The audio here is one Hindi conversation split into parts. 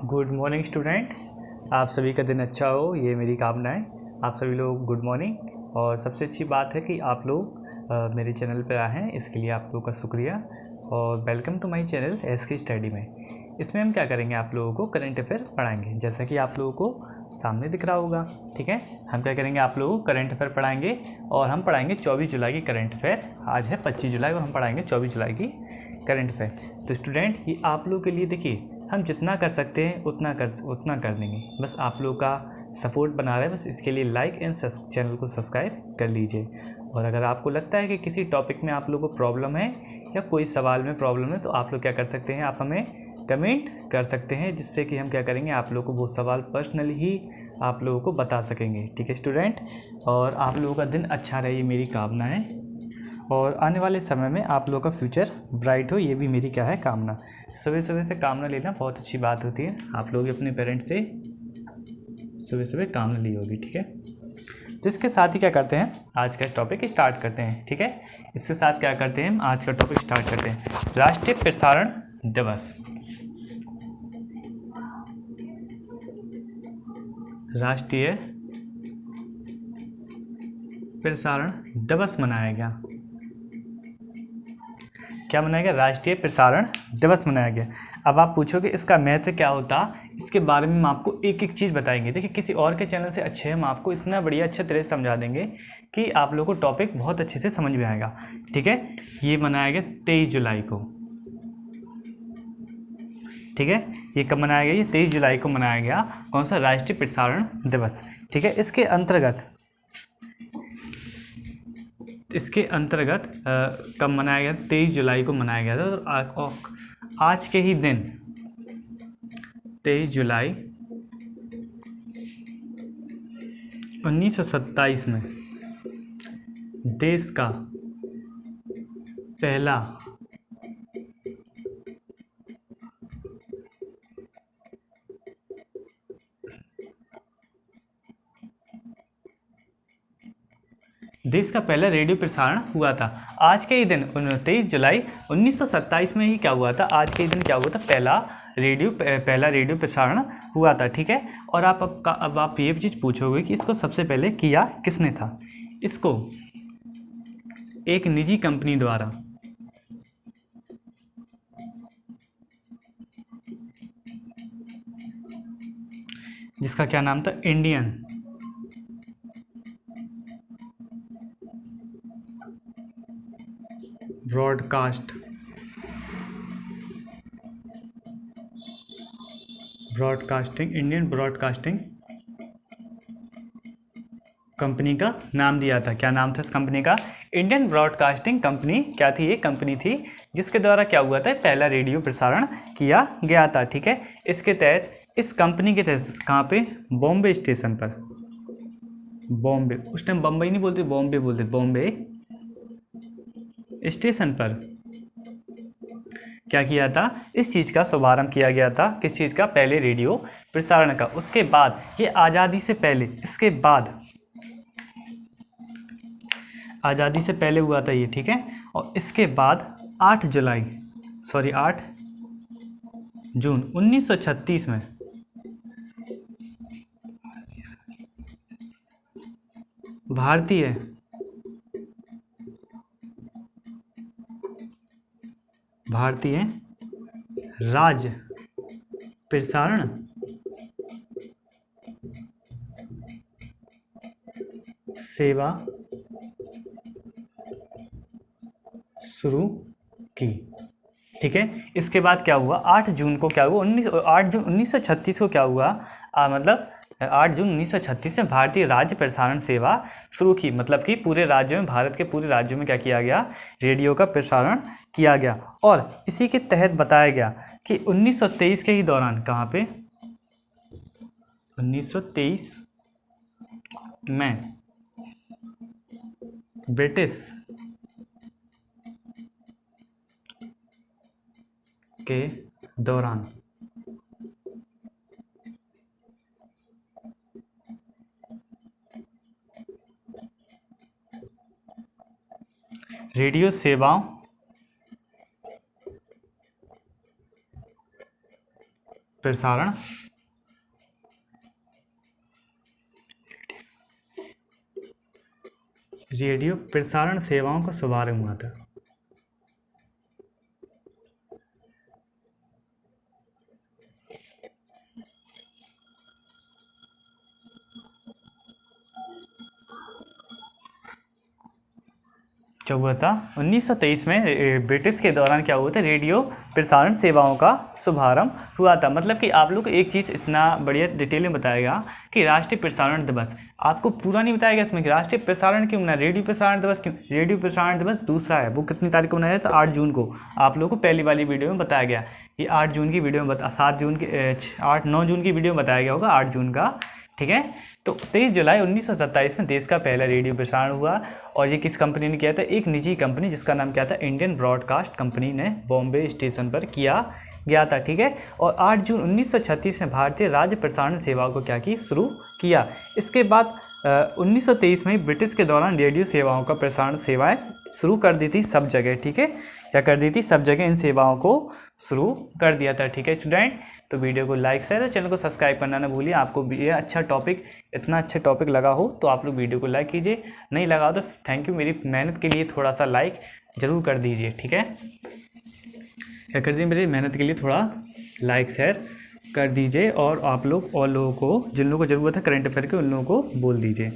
Good morning student. आप सभी का दिन अच्छा हो, ये मेरी कामना है। आप सभी लोग गुड मॉर्निंग। और सबसे अच्छी बात है कि आप लोग मेरे चैनल पर आए हैं, इसके लिए आप लोगों का शुक्रिया और welcome to my channel SK study में। इसमें हम क्या करेंगे, आप लोगों को करंट अफेयर पढ़ाएंगे, जैसा कि आप लोगों को सामने दिख रहा होगा। ठीक है, हम क्या करेंगे, आप लोगों को करंट अफेयर पढ़ाएंगे और हम पढ़ाएंगे 24 जुलाई की करंट अफेयर। आज है 25 जुलाई और हम पढ़ाएंगे 24 जुलाई की करंट अफेयर। तो स्टूडेंट, ये आप लोगों के लिए देखिए, हम जितना कर सकते हैं उतना कर देंगे। बस आप लोग का सपोर्ट बना रहे हैं, बस इसके लिए लाइक एंड चैनल को सब्सक्राइब कर लीजिए। और अगर आपको लगता है कि किसी टॉपिक में आप लोगों को प्रॉब्लम है या कोई सवाल में प्रॉब्लम है, तो आप लोग क्या कर सकते हैं, आप हमें कमेंट कर सकते हैं, जिससे कि हम क्या करेंगे, आप लोगों को वो सवाल पर्सनली ही आप लोगों को बता सकेंगे। ठीक है स्टूडेंट, और आप लोगों का दिन अच्छा रहे, ये मेरी कामना है। और आने वाले समय में आप लोगों का फ्यूचर ब्राइट हो, ये भी मेरी क्या है, कामना। सुबह सुबह से कामना लेना बहुत अच्छी बात होती है। आप लोग अपने पेरेंट्स से सुबह सुबह कामना ली होगी। ठीक है, तो इसके साथ ही क्या करते हैं, आज का टॉपिक स्टार्ट करते हैं। ठीक है, इसके साथ क्या करते हैं, आज का टॉपिक स्टार्ट करते हैं। राष्ट्रीय प्रसारण दिवस। राष्ट्रीय प्रसारण दिवस मनाया गया। क्या मनाया गया, राष्ट्रीय प्रसारण दिवस मनाया गया। अब आप पूछोगे इसका महत्व क्या होता, इसके बारे में हम आपको एक एक चीज़ बताएंगे। देखिए, किसी और के चैनल से अच्छे हम आपको इतना बढ़िया अच्छे तरह से समझा देंगे कि आप लोगों को टॉपिक बहुत अच्छे से समझ में आएगा। ठीक है, ये मनाया गया 23 जुलाई को। ठीक है, ये कब मनाया गया, ये 23 जुलाई को मनाया गया। कौन सा, राष्ट्रीय प्रसारण दिवस। ठीक है, इसके अंतर्गत कब मनाया गया, 23 जुलाई को मनाया गया था। और आज के ही दिन 23 जुलाई 1927 में देश का पहला रेडियो प्रसारण हुआ था। आज के ही दिन 23 जुलाई 1927 में ही क्या हुआ था, आज के ही दिन क्या हुआ था, पहला रेडियो प्रसारण हुआ था। ठीक है, और अब आप ये चीज़ पूछोगे कि इसको सबसे पहले किया किसने था। इसको एक निजी कंपनी द्वारा, जिसका क्या नाम था, इंडियन इंडियन ब्रॉडकास्टिंग कंपनी का नाम दिया था। क्या नाम था इस कंपनी का, इंडियन ब्रॉडकास्टिंग कंपनी। क्या थी, ये कंपनी थी जिसके द्वारा क्या हुआ था, पहला रेडियो प्रसारण किया गया था। ठीक है, इसके तहत, इस कंपनी के तहत कहाँ पे, बॉम्बे स्टेशन पर, बॉम्बे, उस टाइम बम्बई नहीं बोलते, बॉम्बे बोलते, बॉम्बे स्टेशन पर क्या किया था, इस चीज़ का शुभारंभ किया गया था। किस चीज़ का, पहले रेडियो प्रसारण का। उसके बाद ये आज़ादी से पहले, इसके बाद आज़ादी से पहले हुआ था ये। ठीक है, और इसके बाद 8 जून 1936 में भारतीय राज्य प्रसारण सेवा शुरू की। ठीक है, इसके बाद क्या हुआ, 8 जून को क्या हुआ, 8 जून 1936 को क्या हुआ, मतलब 8 जून 1936 में भारतीय राज्य प्रसारण सेवा शुरू की। मतलब कि पूरे राज्यों में, भारत के पूरे राज्यों में क्या किया गया, रेडियो का प्रसारण किया गया। और इसी के तहत बताया गया कि 1923 के ही दौरान, कहाँ पे, 1923 में ब्रिटिश के दौरान रेडियो सेवाओं प्रसारण रेडियो प्रसारण सेवाओं का शुभारंभ हुआ था। जो हुआ था 1923 में ब्रिटिश के दौरान क्या हुआ था, रेडियो प्रसारण सेवाओं का शुभारंभ हुआ था। मतलब कि आप लोग को एक चीज़ इतना बढ़िया डिटेल में बताएगा कि राष्ट्रीय प्रसारण दिवस, आपको पूरा नहीं बताएगा इसमें कि राष्ट्रीय प्रसारण क्यों मनाया, रेडियो प्रसारण दिवस क्यों। रेडियो प्रसारण दिवस दूसरा है, वो कितनी तारीख को मनाया है, तो 8 जून को। आप लोगों को पहली वाली वीडियो में बताया गया, ये 8 जून की वीडियो में 7 जून की 9 जून की वीडियो में बताया गया होगा, 8 जून का, ठीक है। तो 23 जुलाई 1927 में देश का पहला रेडियो प्रसारण हुआ, और ये किस कंपनी ने किया था, एक निजी कंपनी जिसका नाम क्या था, इंडियन ब्रॉडकास्ट कंपनी ने बॉम्बे स्टेशन पर किया गया था, ठीक है। और 8 जून 1936 में भारतीय राज्य प्रसारण सेवा को क्या की, शुरू किया। इसके बाद 1923 में ब्रिटिश के दौरान रेडियो सेवाओं का प्रसारण सेवाएं शुरू कर दी थी सब जगह, ठीक है। क्या कर दी थी, सब जगह इन सेवाओं को शुरू कर दिया था, ठीक है स्टूडेंट। तो वीडियो को लाइक शेयर और चैनल को सब्सक्राइब करना ना भूलिए। आपको ये अच्छा टॉपिक, इतना अच्छा टॉपिक लगा हो तो आप लोग वीडियो को लाइक कीजिए, नहीं लगा तो थैंक यू, मेरी मेहनत के लिए थोड़ा सा लाइक ज़रूर कर दीजिए, ठीक है। क्या कर दीजिए, मेरी मेहनत के लिए थोड़ा लाइक शेयर कर दीजिए, और आप लोग और लोगों को, जिन लोगों को ज़रूरत है करंट अफेयर के, उन लोगों को बोल दीजिए।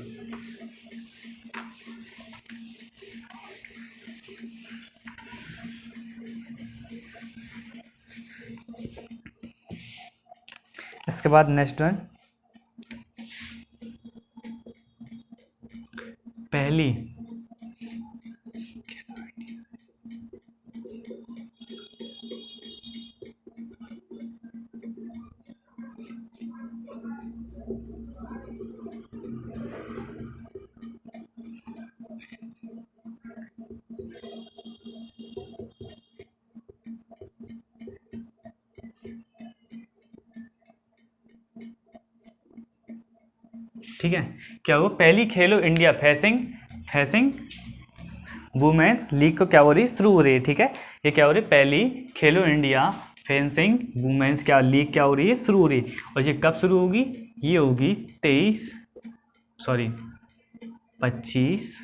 इसके बाद नेक्स्ट वन, पहली ठीक है, क्या वो पहली खेलो इंडिया फेंसिंग वुमेन्स लीग को क्या हो रही, शुरू हो रही है, ठीक है। ये क्या हो रही है, पहली खेलो इंडिया फेंसिंग वुमेन्स क्या लीग क्या हो रही है, शुरू हो रही है। और ये कब शुरू होगी, ये होगी 25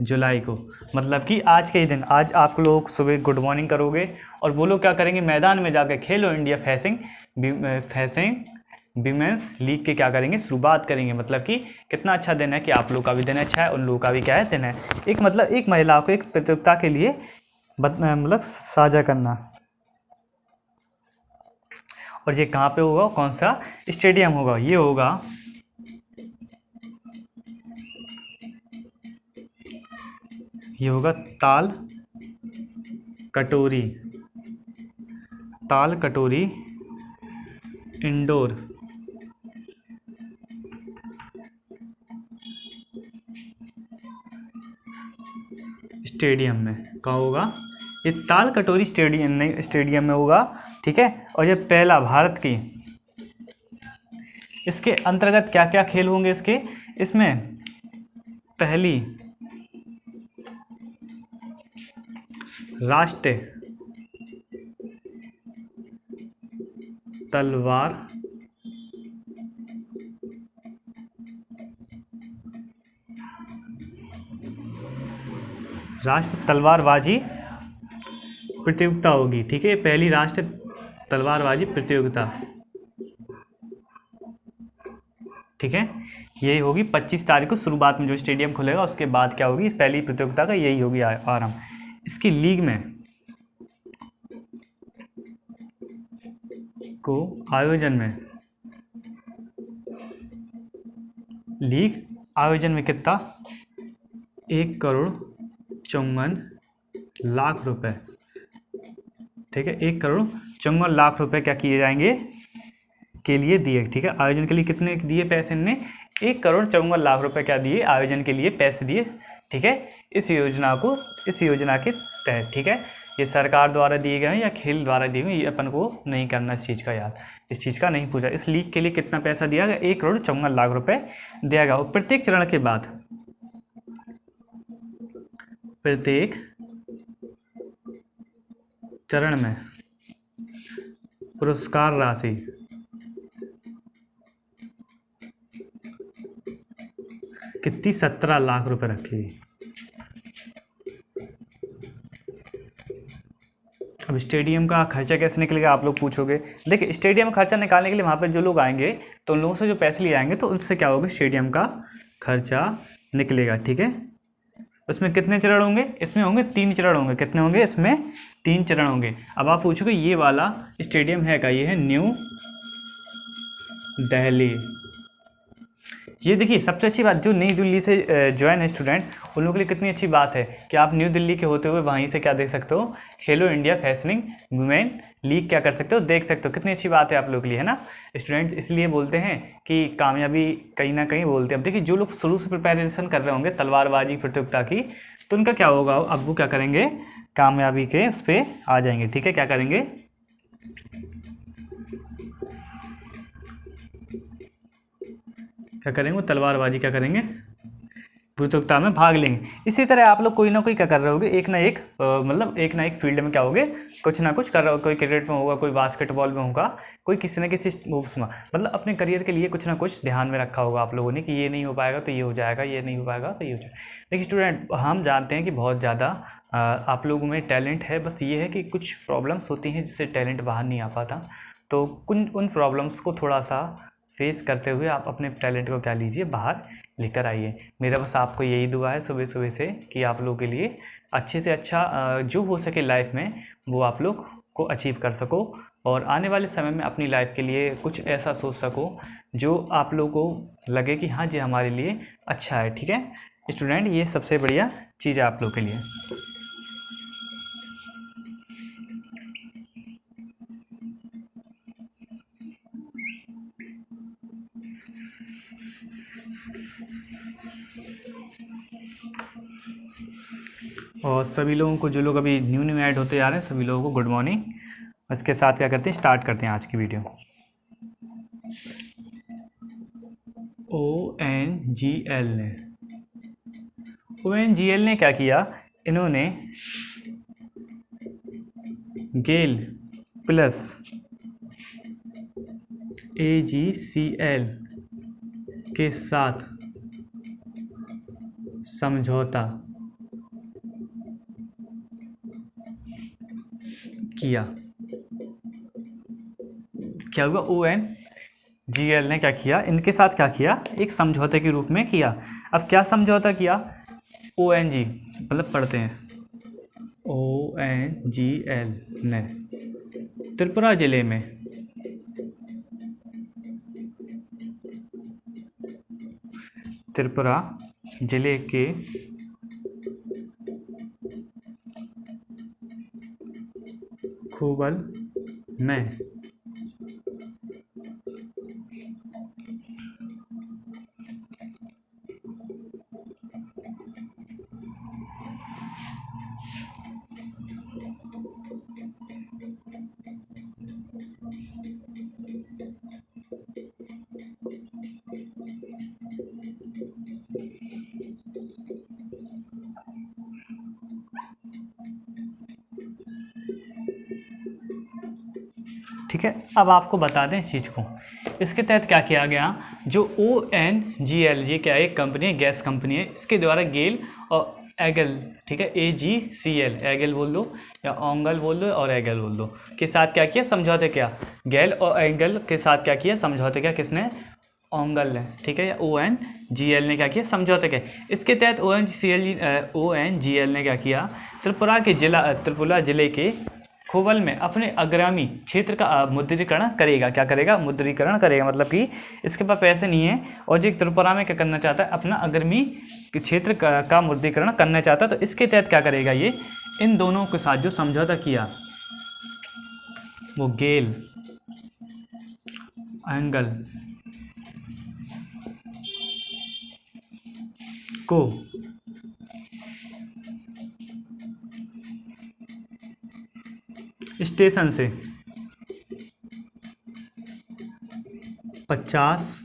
जुलाई को। मतलब कि आज के ही दिन, आज आप लोग सुबह गुड मॉर्निंग करोगे और वो लोग क्या करेंगे, मैदान में जाकर खेलो इंडिया फेंसिंग विमेंस लीग के क्या करेंगे, शुरुआत करेंगे। मतलब कि कितना अच्छा दिन है कि आप लोग का भी दिन अच्छा है, उन लोगों का भी क्या है दिन है। एक मतलब एक महिला को एक प्रतियोगिता के लिए मतलब साझा करना। और ये कहाँ पे होगा, कौन सा स्टेडियम होगा, ये होगा ताल कटोरी इंडोर स्टेडियम में। कहाँ होगा, ये ताल कटोरी स्टेडियम में होगा, ठीक है। और ये पहला भारत की, इसके अंतर्गत क्या क्या खेल होंगे, इसमें पहली राष्ट्रीय तलवारबाजी प्रतियोगिता होगी, ठीक है। पहली राष्ट्रीय तलवारबाजी प्रतियोगिता, ठीक है। यही होगी 25 तारीख को, शुरुआत में जो स्टेडियम खुलेगा उसके बाद क्या होगी, इस पहली प्रतियोगिता का यही होगी आरंभ। इसकी लीग में को आयोजन में कितना, 1,54,00,000 रुपए, ठीक है। 1,54,00,000 रुपए क्या किए जाएंगे, के लिए दिए, ठीक है। आयोजन के लिए कितने दिए पैसे, इनने 1,54,00,000 रुपए क्या दिए, आयोजन के लिए पैसे दिए, ठीक है। इस योजना के तहत, ठीक है। ये सरकार द्वारा दिए गए या खेल द्वारा दिए गए, ये अपन को नहीं करना इस चीज़ का याद, इस चीज़ का नहीं पूछा। इस लीग के लिए कितना पैसा दिया गया, 1,54,00,000 रुपए दिया गया। और प्रत्येक चरण के बाद, प्रत्येक चरण में पुरस्कार राशि कितनी, 17 लाख रुपए रखी। अब स्टेडियम का खर्चा कैसे निकलेगा आप लोग पूछोगे। देखिए स्टेडियम का खर्चा निकालने के लिए वहाँ पे जो लोग आएंगे तो उन लोगों से जो पैसे लिए आएंगे तो उससे क्या होगा, स्टेडियम का खर्चा निकलेगा। ठीक है, उसमें कितने चरण होंगे, इसमें होंगे 3 चरण होंगे। कितने होंगे, इसमें 3 चरण होंगे। अब आप पूछोगे ये वाला स्टेडियम है का, ये है न्यू दिल्ली। ये देखिए सबसे अच्छी बात, जो नई दिल्ली से ज्वाइन है स्टूडेंट, उन लोगों के लिए कितनी अच्छी बात है कि आप न्यू दिल्ली के होते हुए वहीं से क्या देख सकते हो, खेलो इंडिया फैशनिंग वुमेन लीग क्या कर सकते हो, देख सकते हो। कितनी अच्छी बात है आप लोगों के लिए, है ना स्टूडेंट्स। इसलिए बोलते हैं कि कामयाबी कहीं ना कहीं बोलते हैं। अब देखिए जो लोग शुरू से प्रिपरेशन कर रहे होंगे तलवारबाजी प्रतियोगिता की, तो उनका क्या होगा, अब वो क्या करेंगे, कामयाबी के उस पर आ जाएंगे। ठीक है, क्या करेंगे, क्या करेंगे, वो तलवारबाजी क्या करेंगे, प्रतियोगिता में भाग लेंगे। इसी तरह आप लोग कोई ना कोई क्या कर रहे होगे, एक ना एक मतलब एक ना एक फील्ड में क्या होगे, कुछ ना कुछ कर रहे हो। कोई क्रिकेट में होगा, कोई बास्केटबॉल में होगा, कोई किसी न किसी उसमें, मतलब अपने करियर के लिए कुछ ना कुछ ध्यान में रखा होगा आप लोगों ने कि ये नहीं हो पाएगा तो ये हो जाएगा, ये नहीं हो पाएगा तो ये हो जाएगा। देखिए स्टूडेंट, हम जानते हैं कि बहुत ज़्यादा आप लोगों में टैलेंट है, बस ये है कि कुछ प्रॉब्लम्स होती हैं जिससे टैलेंट बाहर नहीं आ पाता। तो उन प्रॉब्लम्स को थोड़ा सा फेस करते हुए आप अपने टैलेंट को क्या लीजिए, बाहर लेकर आइए। मेरा बस आपको यही दुआ है सुबह सुबह से कि आप लोगों के लिए अच्छे से अच्छा जो हो सके लाइफ में वो आप लोग को अचीव कर सको, और आने वाले समय में अपनी लाइफ के लिए कुछ ऐसा सोच सको जो आप लोगों को लगे कि हाँ जी हमारे लिए अच्छा है। ठीक है स्टूडेंट, ये सबसे बढ़िया चीज़ है आप लोग के लिए। और सभी लोगों को, जो लोग अभी न्यू न्यू ऐड होते जा रहे हैं, सभी लोगों को गुड मॉर्निंग। इसके साथ क्या करते हैं, स्टार्ट करते हैं आज की वीडियो। ONGL ने क्या किया, इन्होंने गेल प्लस AGCL के साथ समझौता किया। क्या हुआ, ONGL ने क्या किया, इनके साथ क्या किया, एक समझौते के रूप में किया। अब क्या समझौता किया, ONG मतलब पढ़ते हैं, ONGL ने त्रिपुरा जिले में त्रिपुरा जिले के खूबल में ठीक है। अब आपको बता दें इस चीज़ को, इसके तहत क्या किया गया, जो ONGL ये क्या है, एक कंपनी है, गैस कंपनी है, इसके द्वारा गेल और एगल, ठीक है AGCL, एगल बोल दो या ओंगल बोल दो और एगल बोल दो, के साथ क्या किया, समझौते किया। गैल और एगल के साथ क्या किया, समझौते किया, किसने, ओंगल ने, ठीक है, या ONGL ने क्या किया, समझौते किया। इसके तहत ONGL ने क्या किया, त्रिपुरा जिले के खोबल में अपने अग्रामी क्षेत्र का मुद्रीकरण करेगा। क्या करेगा, मुद्रीकरण करेगा, मतलब कि इसके पास पैसे नहीं है और जो त्रिपुरा में क्या करना चाहता है, अपना अग्रमी क्षेत्र का मुद्रीकरण करना चाहता है। तो इसके तहत क्या करेगा, ये इन दोनों के साथ जो समझौता किया, वो गेल एंगल को स्टेशन से 50,000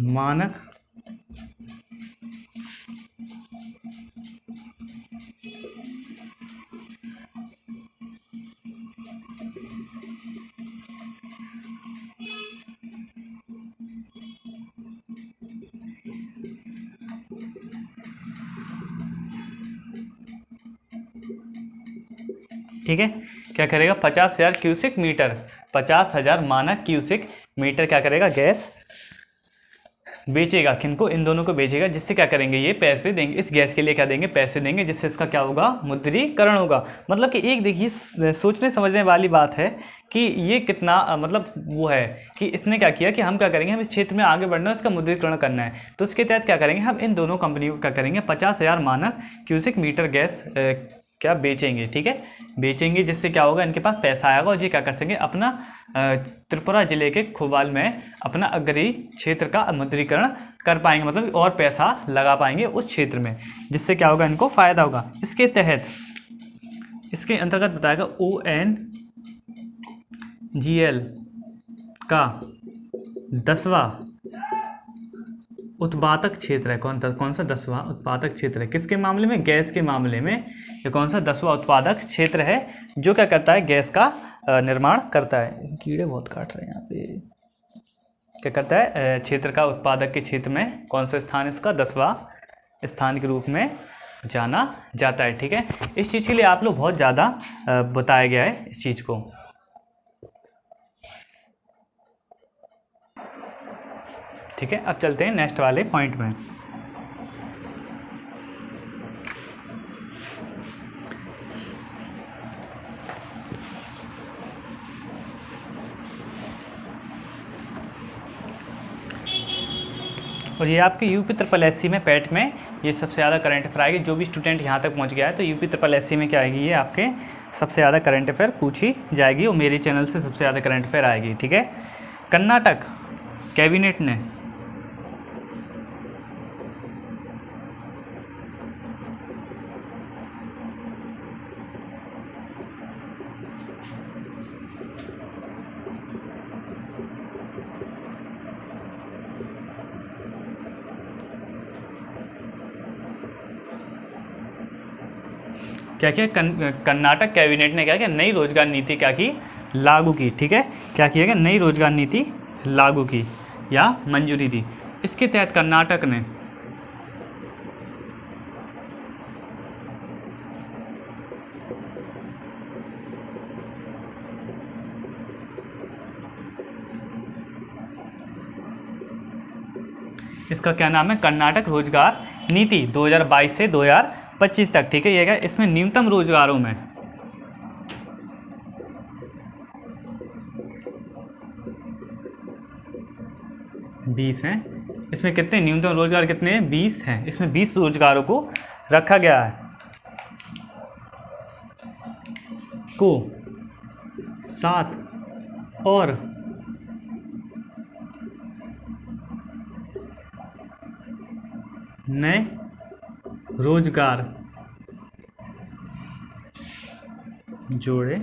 मानक ठीक है, क्या करेगा 50,000 क्यूसिक मीटर, 50,000 मानक क्यूसिक मीटर क्या करेगा गैस बेचेगा। किनको? इन दोनों को बेचेगा, जिससे क्या करेंगे ये पैसे देंगे, इस गैस के लिए क्या देंगे पैसे देंगे, जिससे इसका क्या होगा मुद्रीकरण होगा। मतलब कि एक देखिए सोचने समझने वाली बात है कि ये कितना मतलब वो है कि इसने क्या किया कि हम क्या करेंगे, हम इस क्षेत्र में आगे बढ़ना है, इसका मुद्रीकरण करना है, तो इसके तहत क्या करेंगे हम इन दोनों कंपनियों को क्या करेंगे 50,000 मानक क्यूसिक मीटर गैस क्या बेचेंगे। ठीक है, बेचेंगे, जिससे क्या होगा इनके पास पैसा आएगा और ये क्या कर सकेंगे अपना त्रिपुरा जिले के खुबाल में अपना अग्रणी क्षेत्र का मुद्रीकरण कर पाएंगे, मतलब और पैसा लगा पाएंगे उस क्षेत्र में, जिससे क्या होगा इनको फायदा होगा। इसके तहत इसके अंतर्गत बताएगा ONGL का 10वां उत्पादक क्षेत्र है। कौन सा 10वां उत्पादक क्षेत्र है? किसके मामले में? गैस के मामले में। ये कौन सा 10वां उत्पादक क्षेत्र है जो क्या करता है गैस का निर्माण करता है। कीड़े बहुत काट रहे हैं यहाँ पे। क्या करता है क्षेत्र का उत्पादक के क्षेत्र में कौन सा स्थान इसका 10वां स्थान के रूप में जाना जाता है। ठीक है, इस चीज़ के लिए आप लोग बहुत ज़्यादा बताया गया है इस चीज़ को। ठीक है, अब चलते हैं नेक्स्ट वाले पॉइंट में। और ये आपके यूपी SSS में पैट में ये सबसे ज़्यादा करंट अफेयर आएगी। जो भी स्टूडेंट यहाँ तक पहुँच गया है तो यूपी SSS में क्या आएगी, ये आपके सबसे ज़्यादा करंट अफेयर पूछी जाएगी और मेरे चैनल से सबसे ज़्यादा करंट अफेयर आएगी। ठीक है, कर्नाटक कैबिनेट ने क्या किया, कर्नाटक कैबिनेट ने क्या किया, नई रोजगार नीति क्या की, लागू की। ठीक है, क्या किया गया, नई रोजगार नीति लागू की या मंजूरी दी। इसके तहत कर्नाटक ने इसका क्या नाम है, कर्नाटक रोजगार नीति 2022 से 2025 तक। ठीक है, ये क्या, इसमें न्यूनतम रोजगारों में बीस हैं। इसमें कितने न्यूनतम रोजगार कितने हैं, 20 हैं। इसमें 20 रोजगारों को रखा गया है को 7 और नए रोजगार जोड़े,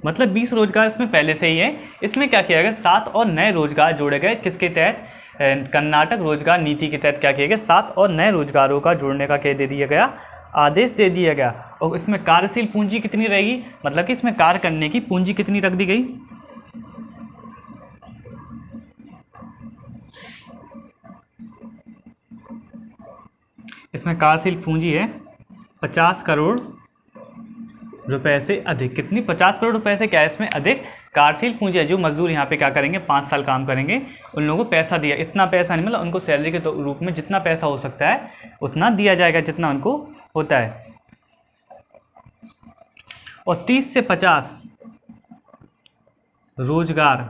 मतलब 20 रोजगार इसमें पहले से ही है। इसमें क्या किया गया, 7 और नए रोजगार जोड़े गए। किसके तहत, कर्नाटक रोजगार नीति के तहत क्या किया गया, 7 और नए रोजगारों का जोड़ने का क्या दे दिया गया, आदेश दे दिया गया। और इसमें कार्यशील पूंजी कितनी रहेगी, मतलब कि इसमें कार्य करने की पूंजी कितनी रख दी गई, इसमें कार्यशील पूंजी है 50 करोड़ रुपए से अधिक। कितनी, 50 करोड़ रुपए से क्या है इसमें अधिक कार्यशील पूंजी है। जो मजदूर यहाँ पे क्या करेंगे 5 साल काम करेंगे, उन लोगों को पैसा दिया, इतना पैसा नहीं, मतलब उनको सैलरी के रूप में जितना पैसा हो सकता है उतना दिया जाएगा जितना उनको होता है। और 30 से 50 रोजगार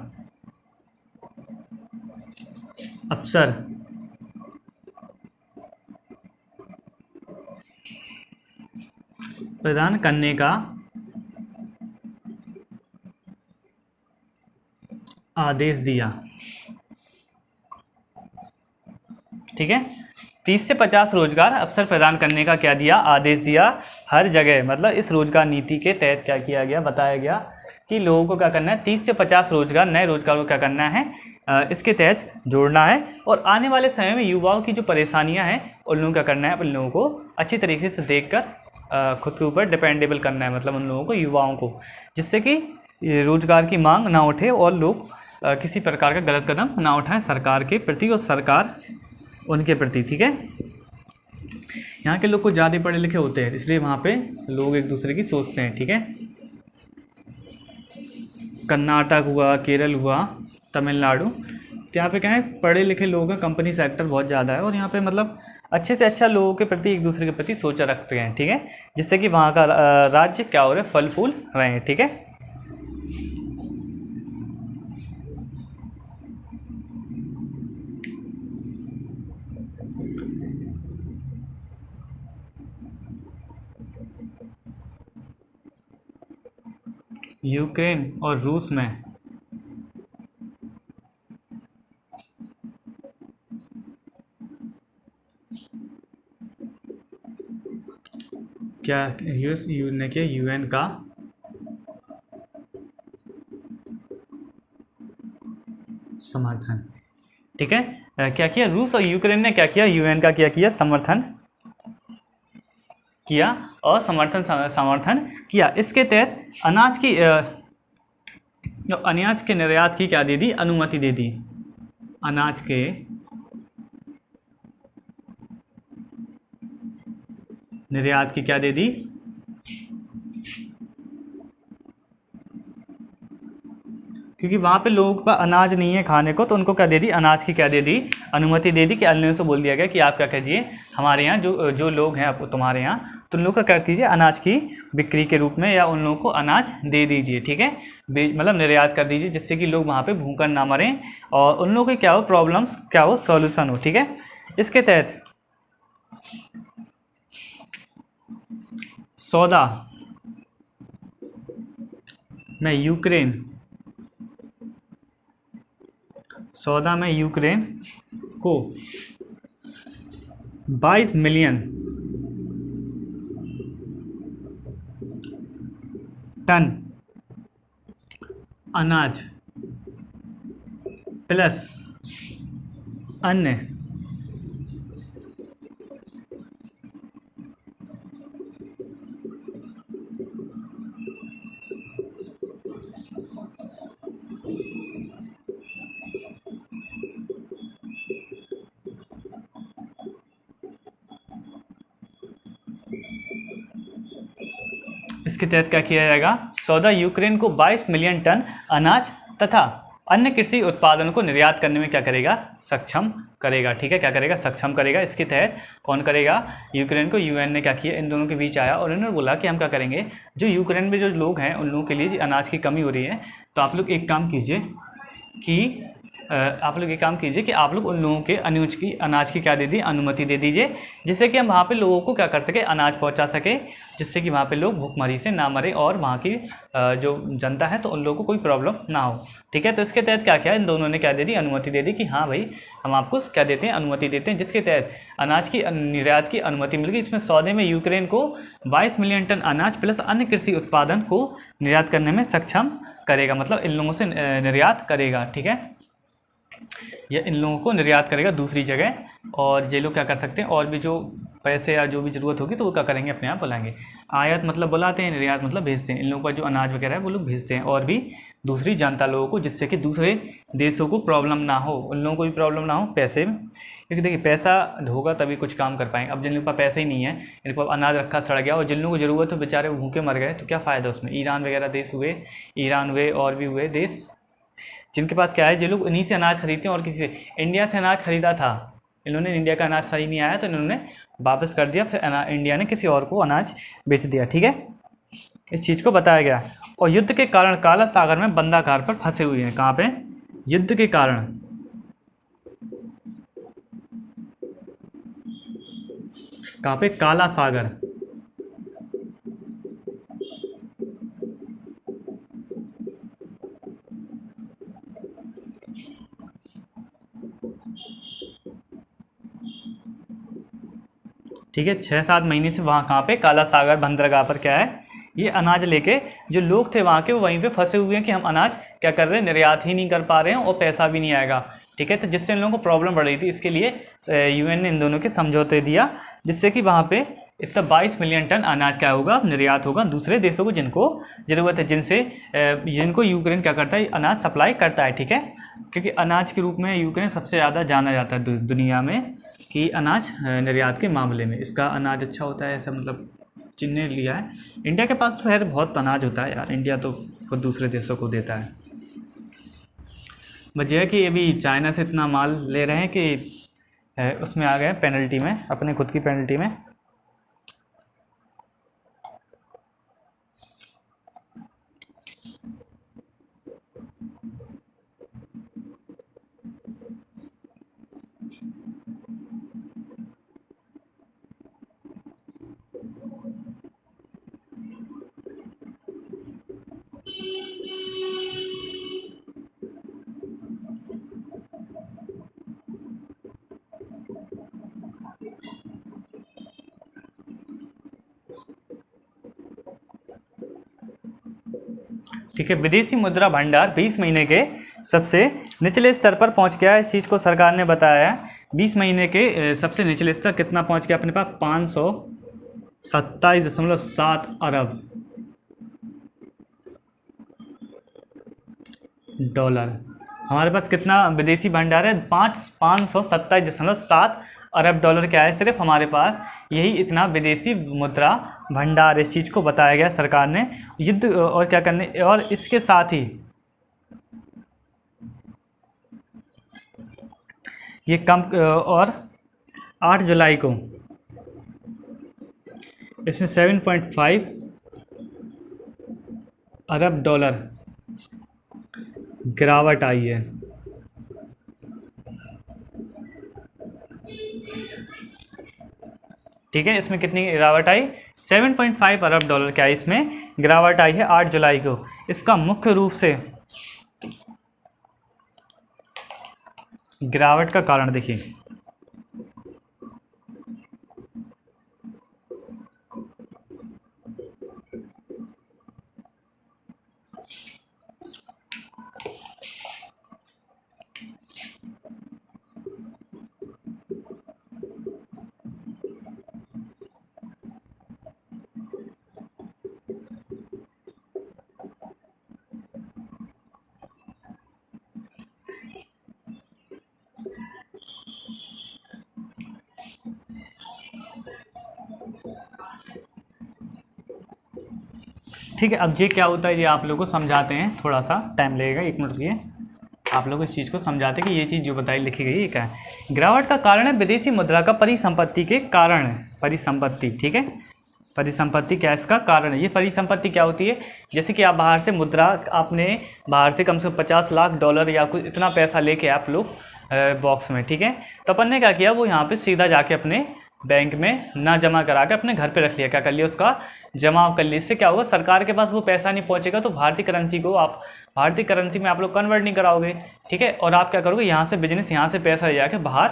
अवसर प्रदान करने का आदेश दिया। ठीक है, 30 से 50 रोजगार अवसर प्रदान करने का क्या दिया, आदेश दिया हर जगह। मतलब इस रोजगार नीति के तहत क्या किया गया, बताया गया कि लोगों को क्या करना है, 30 से 50 रोजगार, नए रोजगार को क्या करना है, इसके तहत जोड़ना है। और आने वाले समय में युवाओं की जो परेशानियां हैं उन लोगों को क्या करना है, उन लोगों को अच्छी तरीके से देखकर खुद के ऊपर डिपेंडेबल करना है, मतलब उन लोगों को, युवाओं को, जिससे कि रोजगार की मांग ना उठे और लोग किसी प्रकार का गलत कदम ना उठाएं सरकार के प्रति और सरकार उनके प्रति। ठीक है, यहाँ के लोग कुछ ज़्यादा पढ़े लिखे होते हैं, इसलिए वहाँ पे लोग एक दूसरे की सोचते हैं, ठीक है। कर्नाटक हुआ, केरल हुआ, तमिलनाडु, तो यहाँ पे क्या है, पढ़े लिखे लोग हैं, कंपनी सेक्टर बहुत ज़्यादा है, और यहाँ पे मतलब अच्छे से अच्छा लोगों के प्रति, एक दूसरे के प्रति सोच रखते हैं, ठीक है, जिससे कि वहाँ का राज्य क्या हो रहा है, फल फूल रहे हैं, ठीक है। यूक्रेन और रूस में क्या यू ने किया यूएन का समर्थन, ठीक है। क्या किया, रूस और यूक्रेन ने क्या किया, यूएन का क्या किया, समर्थन किया और समर्थन किया। इसके तहत अनाज के निर्यात की क्या दे दी, अनुमति दे दी। अनाज के निर्यात की क्या दे दी, क्योंकि वहाँ पे लोगों का अनाज नहीं है खाने को, तो उनको क्या दे दी, अनाज की क्या दे दी, अनुमति दे दी। कि अन्यों से बोल दिया गया कि आप क्या कीजिए, हमारे यहाँ जो लोग हैं तुम्हारे यहाँ, तो उन लोगों का क्या कीजिए, अनाज की बिक्री के रूप में या उन लोगों को अनाज दे दीजिए, ठीक है, मतलब निर्यात कर दीजिए, जिससे कि लोग वहाँ पे भूखकर ना मरें और उन लोगों के क्या हो, प्रॉब्लम्स क्या हो, सॉल्यूशन हो, ठीक है। इसके तहत सौदा में यूक्रेन को 22 मिलियन टन अनाज प्लस अन्य इसके तहत क्या किया जाएगा, सौदा यूक्रेन को 22 मिलियन टन अनाज तथा अन्य कृषि उत्पादन को निर्यात करने में क्या करेगा, सक्षम करेगा, ठीक है, क्या करेगा, सक्षम करेगा। इसके तहत कौन करेगा, यूक्रेन को यूएन ने क्या किया, इन दोनों के बीच आया और उन्होंने बोला कि हम क्या करेंगे, जो यूक्रेन में जो लोग हैं उन लोगों के लिए अनाज की कमी हो रही है, तो आप लोग एक काम कीजिए कि आप लोग उन लोगों के अनाज की क्या दे दी, अनुमति दे दीजिए, जिससे कि हम वहाँ पे लोगों को क्या कर सके, अनाज पहुँचा सके, जिससे कि वहाँ पे लोग भूखमरी से ना मरे और वहाँ की जो जनता है तो उन लोगों को कोई प्रॉब्लम ना हो, ठीक है। तो इसके तहत क्या किया, इन दोनों ने क्या दे दी, अनुमति दे दी कि हाँ भाई हम आपको क्या देते हैं, अनुमति देते हैं, जिसके तहत अनाज की निर्यात की अनुमति मिल गई। इसमें सौदे में यूक्रेन को 22 मिलियन टन अनाज प्लस अन्य कृषि उत्पादन को निर्यात करने में सक्षम करेगा, मतलब इन लोगों से निर्यात करेगा, ठीक है, या इन लोगों को निर्यात करेगा दूसरी जगह, और ये लोग क्या कर सकते हैं, और भी जो पैसे या जो भी ज़रूरत होगी तो वो क्या करेंगे, अपने आप बुलाएंगे। आयात मतलब बुलाते हैं, निर्यात मतलब भेजते हैं, इन लोगों का जो अनाज वगैरह है वो लोग भेजते हैं, और भी दूसरी जनता लोगों को, जिससे कि दूसरे देशों को प्रॉब्लम ना हो, उन लोगों को भी प्रॉब्लम ना हो पैसे में, क्योंकि देखिए पैसा होगा तभी कुछ काम कर पाएंगे। अब जिन लोगों के पास पैसा ही नहीं है, इनको अनाज रखा सड़ गया, और जिन लोगों को ज़रूरत हो बेचारे वो भूखे मर गए, तो क्या फ़ायदा उसमें। ईरान वगैरह देश हुए, ईरान हुए और भी हुए देश जिनके पास क्या है, जो लोग इन्हीं से अनाज खरीदते हैं, और किसी से इंडिया से अनाज खरीदा था, इन्होंने इंडिया का अनाज सही नहीं आया तो इन्होंने वापस कर दिया, फिर इंडिया ने किसी और को अनाज बेच दिया, ठीक है, इस चीज़ को बताया गया। और युद्ध के कारण काला सागर में बंदाकार पर फंसे हुए हैं, कहाँ पे, युद्ध के कारण कहाँ पे, काला सागर, ठीक है, 6-7 महीने से वहाँ कहाँ पे, काला सागर बंदरगाह पर क्या है, ये अनाज लेके जो लोग थे वहाँ के वो वहीं पे फंसे हुए हैं कि हम अनाज क्या कर रहे हैं, निर्यात ही नहीं कर पा रहे हैं और पैसा भी नहीं आएगा, ठीक है। तो जिससे इन लोगों को प्रॉब्लम बढ़ रही थी, इसके लिए यूएन ने इन दोनों के समझौते दिया, जिससे कि वहाँ पे इतना 22 मिलियन टन अनाज क्या होगा, निर्यात होगा दूसरे देशों को जिनको ज़रूरत है, जिनको यूक्रेन क्या करता है, अनाज सप्लाई करता है, ठीक है, क्योंकि अनाज के रूप में यूक्रेन सबसे ज़्यादा जाना जाता है दुनिया में, कि अनाज निर्यात के मामले में इसका अनाज अच्छा होता है, ऐसा मतलब चिन्ह लिया है। इंडिया के पास तो खैर बहुत अनाज होता है यार, इंडिया तो खुद दूसरे देशों को देता है। बस ये है कि अभी चाइना से इतना माल ले रहे हैं कि उसमें आ गए पेनल्टी में, अपने खुद की पेनल्टी में। ठीक है, विदेशी मुद्रा भंडार 20 महीने के सबसे निचले स्तर पर पहुंच गया है। इस चीज़ को सरकार ने बताया है। 20 महीने के सबसे निचले स्तर कितना पहुंच गया अपने पास? 527.7 अरब डॉलर। हमारे पास कितना विदेशी भंडार है? 527.7 अरब डॉलर क्या है सिर्फ हमारे पास। यही इतना विदेशी मुद्रा भंडार, इस चीज़ को बताया गया सरकार ने। युद्ध और क्या करने, और इसके साथ ही ये कम, और 8 जुलाई को इसमें 7.5 अरब डॉलर गिरावट आई है। ठीक है, इसमें कितनी गिरावट आई? 7.5 अरब डॉलर क्या है इसमें गिरावट आई है 8 जुलाई को। इसका मुख्य रूप से गिरावट का कारण देखिए, ठीक है। अब ये क्या होता है ये आप लोगों को समझाते हैं, थोड़ा सा टाइम लगेगा, 1 मिनट रुकिए। आप लोग इस चीज़ को समझाते हैं कि ये चीज़ जो बताई लिखी गई है क्या है। गिरावट का कारण है विदेशी मुद्रा का परिसंपत्ति के कारण है। परिसंपत्ति, ठीक है, परिसंपत्ति क्या इसका कारण है। ये परिसंपत्ति क्या होती है? जैसे कि आप बाहर से मुद्रा, आपने बाहर से कम से कम 50 लाख डॉलर या कुछ इतना पैसा लेके आप लोग बॉक्स में, ठीक है, तो अपन ने क्या किया, वो यहाँ पे सीधा जाके अपने बैंक में ना जमा करा के अपने घर पे रख लिया, क्या कर लिया, उसका जमा कर लिया। इससे क्या होगा, सरकार के पास वो पैसा नहीं पहुंचेगा, तो भारतीय करेंसी को आप भारतीय करेंसी में आप लोग कन्वर्ट नहीं कराओगे, ठीक है। और आप क्या करोगे, यहाँ से बिजनेस, यहाँ से पैसा ले जाके बाहर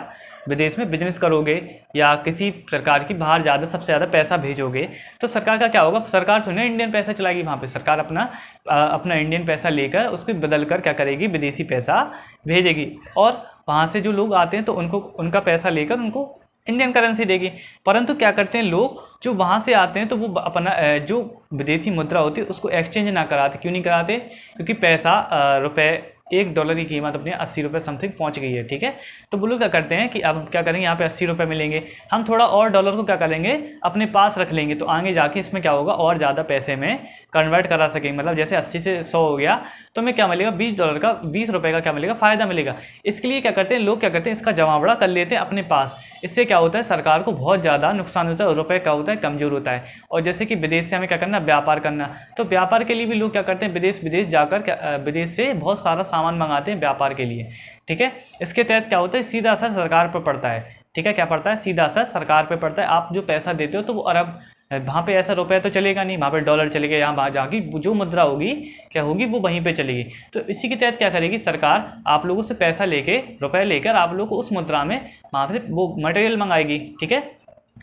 विदेश में बिजनेस करोगे, या किसी प्रकार की बाहर ज़्यादा सबसे ज़्यादा पैसा भेजोगे, तो सरकार का क्या होगा, सरकार तो नहीं इंडियन पैसा चलाएगी वहाँ पे, सरकार अपना इंडियन पैसा लेकर उसको बदल कर क्या करेगी, विदेशी पैसा भेजेगी। और वहाँ से जो लोग आते हैं तो उनको उनका पैसा लेकर उनको इंडियन करेंसी देगी। परंतु क्या करते हैं लोग जो वहाँ से आते हैं, तो वो अपना जो विदेशी मुद्रा होती है उसको एक्सचेंज ना कराते। क्यों नहीं कराते? क्योंकि पैसा रुपए $1 की कीमत अपने 80 रुपये समथिंग पहुंच गई है, ठीक है। तो वो लोग क्या करते हैं कि अब क्या करेंगे, यहाँ पे 80 रुपये मिलेंगे, हम थोड़ा और डॉलर को क्या करेंगे, अपने पास रख लेंगे, तो आगे जाके इसमें क्या होगा, और ज़्यादा पैसे में कन्वर्ट करा सकेंगे। मतलब जैसे 80 से 100 हो गया, तो हमें क्या मिलेगा, $20 का, 20 रुपये का क्या मिलेगा, फ़ायदा मिलेगा। इसके लिए क्या करते हैं लोग, क्या करते हैं, इसका जमावड़ा कर लेते हैं अपने पास। इससे क्या होता है, सरकार को बहुत ज़्यादा नुकसान होता है, रुपये क्या होता है, कमज़ोर होता है। और जैसे कि विदेश से हमें क्या करना, व्यापार करना, तो व्यापार के लिए भी लोग क्या करते हैं, विदेश जाकर विदेश से बहुत सारा सामान मंगाते हैं व्यापार के लिए, ठीक है। इसके तहत क्या होता है, सीधा असर सरकार पर पड़ता है, ठीक है। क्या पड़ता है, सीधा असर सरकार पे पड़ता है। आप जो पैसा देते हो तो वो अरब, वहाँ पे ऐसा रुपया तो चलेगा नहीं, वहाँ पे डॉलर चलेगा, यहाँ जाके जो मुद्रा होगी क्या होगी, वो वहीं पे चलेगी। तो इसी के तहत क्या करेगी सरकार, आप लोगों से पैसा लेके, रुपए लेकर आप लोग को उस मुद्रा में वहाँ से वो मटेरियल मंगाएगी, ठीक है।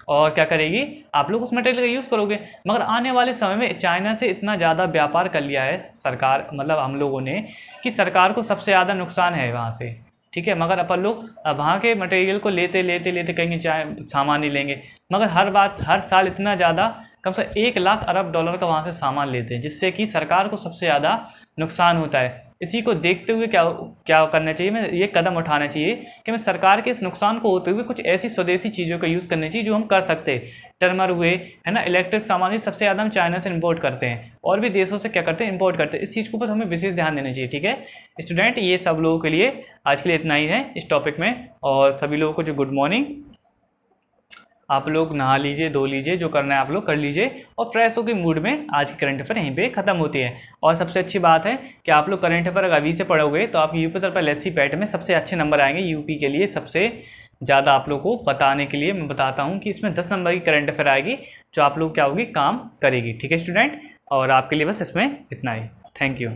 और क्या करेगी, आप लोग उस मटेरियल का यूज़ करोगे। मगर आने वाले समय में चाइना से इतना ज़्यादा व्यापार कर लिया है सरकार, मतलब हम लोगों ने, कि सरकार को सबसे ज़्यादा नुकसान है वहाँ से, ठीक है। मगर अपन लोग वहाँ के मटेरियल को लेते कहीं चाहे सामान नहीं लेंगे। मगर हर साल इतना ज़्यादा कम से 1 लाख अरब डॉलर का वहाँ से सामान लेते हैं, जिससे कि सरकार को सबसे ज़्यादा नुकसान होता है। इसी को देखते हुए क्या क्या करना चाहिए, मैं ये कदम उठाना चाहिए कि मैं सरकार के इस नुकसान को होते हुए कुछ ऐसी स्वदेशी चीज़ों का यूज़ करनी चाहिए जो हम कर सकते हैं। टर्मर हुए, है ना, इलेक्ट्रिक सामान, सबसे ज़्यादा हम चाइना से इंपोर्ट करते हैं और भी देशों से क्या करते हैं, इंपोर्ट करते हैं। इस चीज़ के ऊपर हमें विशेष ध्यान देना चाहिए। ठीक है स्टूडेंट, ये सब लोगों के लिए आज के लिए इतना ही है इस टॉपिक में। और सभी लोगों को जो गुड मॉर्निंग। आप लोग नहा लीजिए, धो लीजिए, जो करना है आप लोग कर लीजिए और फ्रेश होकर मूड में आज की करंट अफेयर यहीं पे ख़त्म होती है। और सबसे अच्छी बात है कि आप लोग करंट अफेयर अगर अभी से पढ़ोगे तो आप यूपी पर एससी पैट में सबसे अच्छे नंबर आएंगे। यूपी के लिए सबसे ज़्यादा आप लोग को बताने के लिए मैं बताता हूँ कि इसमें 10 नंबर की करंट अफेयर आएगी जो आप लोग क्या होगी, काम करेगी। ठीक है स्टूडेंट, और आपके लिए बस इसमें इतना ही। Thank you.